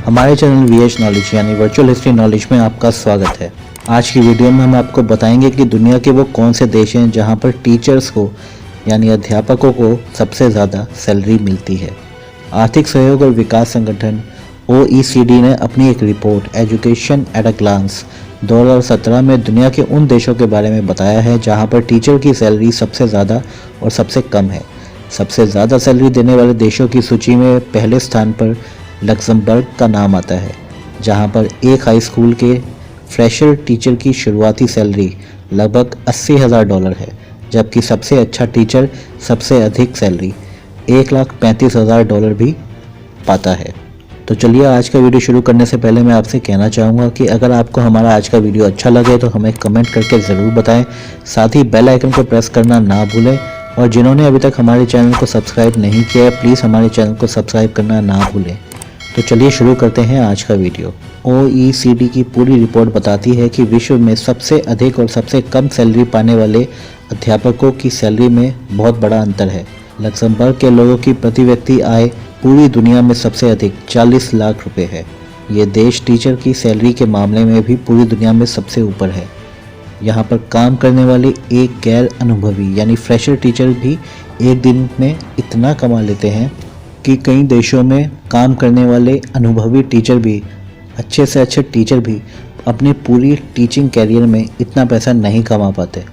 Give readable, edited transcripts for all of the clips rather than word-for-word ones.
हमारे channel VH knowledge यानी virtual history knowledge में आपका स्वागत है। आज की वीडियो में हम आपको बताएंगे कि दुनिया के वो कौन से देश हैं जहां पर टीचर्स को यानी अध्यापकों को सबसे ज़्यादा सैलरी मिलती है। आर्थिक सहयोग और विकास संगठन OECD ने अपनी एक report education at a glance 2017 में दुनिया के उन देशों के बारे में बताया है जहां पर टीचर की सैलरी सबसे ज़्यादा और सबसे कम है। सबसे ज़्यादा सैलरी देने वाले देशों की सूची में पहले स्थान पर लक्समबर्ग का नाम आता है, जहां पर एक हाई स्कूल के फ्रेशर टीचर की शुरुआती सैलरी लगभग $80,000 है, जबकि सबसे अच्छा टीचर सबसे अधिक सैलरी $1,35,000 भी पाता है। तो चलिए आज का वीडियो शुरू करने से पहले मैं आपसे कहना चाहूँगा कि अगर आपको हमारा आज का वीडियो अच्छा लगे तो हमें कमेंट करके ज़रूर बताएं। साथ ही बेल आइकन को प्रेस करना ना भूलें और जिन्होंने अभी तक हमारे चैनल को सब्सक्राइब नहीं किया है प्लीज़ हमारे चैनल को सब्सक्राइब करना ना भूलें। तो चलिए शुरू करते हैं आज का वीडियो। OECD की पूरी रिपोर्ट बताती है कि विश्व में सबसे अधिक और सबसे कम सैलरी पाने वाले अध्यापकों की सैलरी में बहुत बड़ा अंतर है। लक्समबर्ग के लोगों की प्रति व्यक्ति आय पूरी दुनिया में सबसे अधिक 40 लाख रुपए है। ये देश टीचर की सैलरी के मामले में भी पूरी दुनिया में सबसे ऊपर है। यहाँ पर काम करने वाले एक गैर अनुभवी यानी फ्रेशर टीचर भी एक दिन में इतना कमा लेते हैं कि कई देशों में काम करने वाले अनुभवी टीचर भी अच्छे से अच्छे टीचर भी अपनी पूरी टीचिंग कैरियर में इतना पैसा नहीं कमा पाते।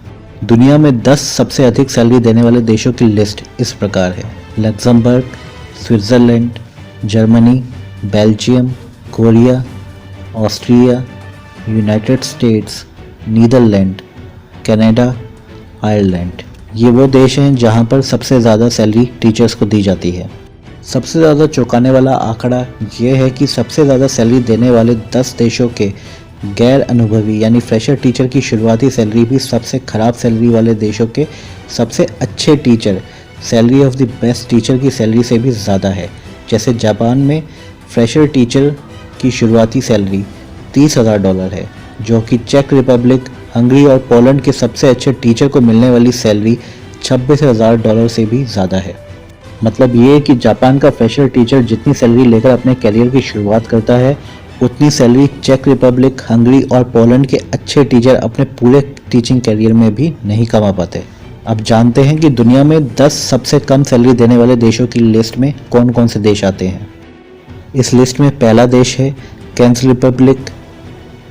दुनिया में 10 सबसे अधिक सैलरी देने वाले देशों की लिस्ट इस प्रकार है: Luxembourg, Switzerland, Germany, Belgium, Korea, Austria, United States, Netherland, Canada, Ireland. ये वो देश हैं जहां पर सबसे ज़्यादा सैलरी टीचर्स को दी जाती है। सबसे ज़्यादा चौंकाने वाला आंकड़ा ये है कि सबसे ज़्यादा सैलरी देने वाले 10 देशों के गैर अनुभवी यानी फ्रेशर टीचर की शुरुआती सैलरी भी सबसे खराब सैलरी वाले देशों के सबसे अच्छे teacher salary of the best teacher की सैलरी से भी ज़्यादा है। जैसे जापान में फ्रेशर टीचर की शुरुआती सैलरी $30,000 है, जो कि चेक रिपब्लिक, हंगरी और पोलैंड के सबसे अच्छे टीचर को मिलने वाली सैलरी $26,000 से भी ज़्यादा है। मतलब ये है कि जापान का फ्रेशर टीचर जितनी सैलरी लेकर अपने करियर की शुरुआत करता है उतनी सैलरी चेक रिपब्लिक, हंगरी और पोलैंड के अच्छे टीचर अपने पूरे टीचिंग करियर में भी नहीं कमा पाते। अब जानते हैं कि दुनिया में 10 सबसे कम सैलरी देने वाले देशों की लिस्ट में कौन कौन से देश आते हैं। इस लिस्ट में पहला देश है चेक रिपब्लिक,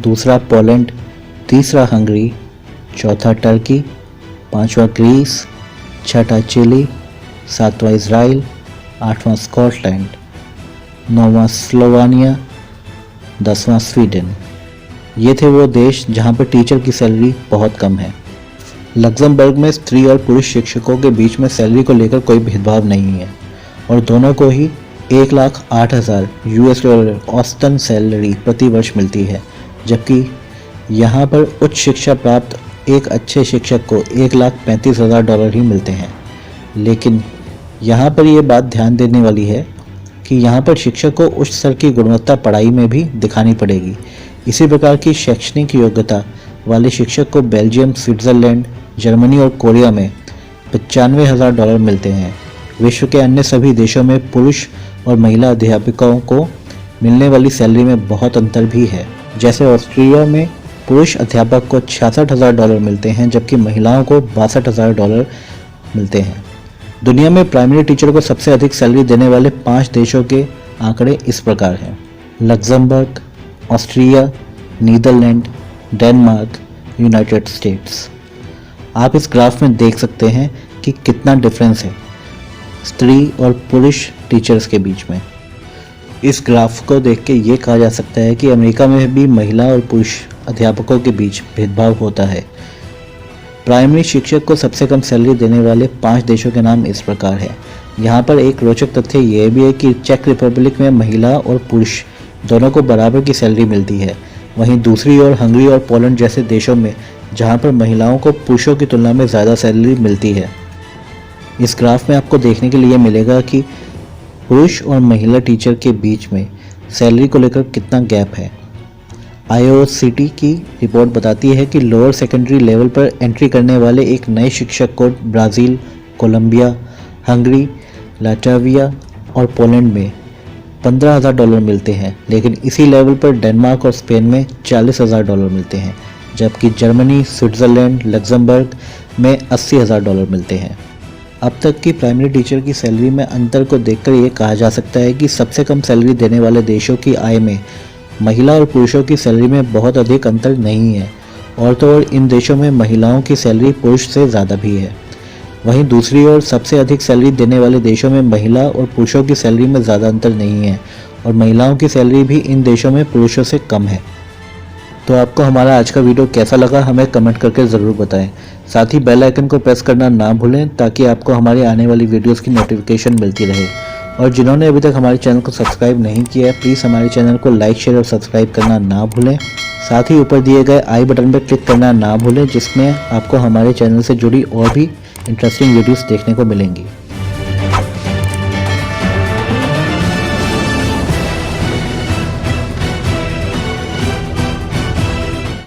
दूसरा पोलैंड, तीसरा हंगरी, चौथा टर्की, पांचवा ग्रीस, छठा चिली, सातवां इजराइल, आठवां स्कॉटलैंड, नौवां स्लोवानिया, 10वां स्वीडन। ये थे वो देश जहां पर टीचर की सैलरी बहुत कम है। लक्समबर्ग में स्त्री और पुरुष शिक्षकों के बीच में सैलरी को लेकर कोई भेदभाव नहीं है और दोनों को ही $1,08,000 औसतन सैलरी प्रति वर्ष मिलती है, जबकि यहाँ पर उच्च शिक्षा प्राप्त एक अच्छे शिक्षक को $1,35,000 ही मिलते हैं। लेकिन यहाँ पर यह बात ध्यान देने वाली है कि यहाँ पर शिक्षक को उच्च स्तर की गुणवत्ता पढ़ाई में भी दिखानी पड़ेगी। इसी प्रकार की शैक्षणिक योग्यता वाले शिक्षक को बेल्जियम, स्विट्ज़रलैंड, जर्मनी और कोरिया में $95,000 मिलते हैं। विश्व के अन्य सभी देशों में पुरुष और महिला अध्यापकों को मिलने वाली सैलरी में बहुत अंतर भी है। जैसे ऑस्ट्रिया में पुरुष अध्यापक को $66,000 मिलते हैं, जबकि महिलाओं को $62,000 मिलते हैं। दुनिया में प्राइमरी टीचर को सबसे अधिक सैलरी देने वाले 5 देशों के आंकड़े इस प्रकार हैं: Luxembourg, Austria, Netherland, Denmark, United States. आप इस ग्राफ में देख सकते हैं कि कितना डिफरेंस है स्त्री और पुरुष टीचर्स के बीच में। इस ग्राफ को देख के ये कहा जा सकता है कि अमेरिका में भी महिला और पुरुष अध्यापकों के बीच भेदभाव होता है। प्राइमरी शिक्षक को सबसे कम सैलरी देने वाले 5 देशों के नाम इस प्रकार है। यहाँ पर एक रोचक तथ्य यह भी है कि चेक रिपब्लिक में महिला और पुरुष दोनों को बराबर की सैलरी मिलती है। वहीं दूसरी ओर हंगरी और पोलैंड जैसे देशों में जहाँ पर महिलाओं को पुरुषों की तुलना में ज़्यादा सैलरी मिलती है। इस ग्राफ में आपको देखने के लिए मिलेगा कि पुरुष और महिला टीचर के बीच में सैलरी को लेकर कितना गैप है। IOCT की रिपोर्ट बताती है कि लोअर सेकेंडरी लेवल पर एंट्री करने वाले एक नए शिक्षक को ब्राज़ील, कोलंबिया, हंगरी, लाटविया और पोलैंड में $15,000 मिलते हैं, लेकिन इसी लेवल पर डेनमार्क और स्पेन में $40,000 मिलते हैं, जबकि जर्मनी, स्विट्ज़रलैंड, लग्जमबर्ग में $80,000 मिलते हैं। अब तक की प्राइमरी टीचर की सैलरी में अंतर को देखकर ये कहा जा सकता है कि सबसे कम सैलरी देने वाले देशों की आय में महिला और पुरुषों की सैलरी में बहुत अधिक अंतर नहीं है, और तो और इन देशों में महिलाओं की सैलरी पुरुष से ज़्यादा भी है। वहीं दूसरी ओर सबसे अधिक सैलरी देने वाले देशों में महिला और पुरुषों की सैलरी में ज़्यादा अंतर नहीं है, और महिलाओं की सैलरी भी इन देशों में पुरुषों से कम है। तो आपको हमारा आज का वीडियो कैसा लगा हमें कमेंट करके ज़रूर बताएं। साथ ही बेल आइकन को प्रेस करना ना भूलें ताकि आपको हमारी आने वाली वीडियोस की नोटिफिकेशन मिलती रहे। और जिन्होंने अभी तक हमारे चैनल को सब्सक्राइब नहीं किया है, प्लीज़ हमारे चैनल को लाइक, शेयर और सब्सक्राइब करना ना भूलें। साथ ही ऊपर दिए गए आई बटन पर क्लिक करना ना भूलें, जिसमें आपको हमारे चैनल से जुड़ी और भी इंटरेस्टिंग वीडियोस देखने को मिलेंगी।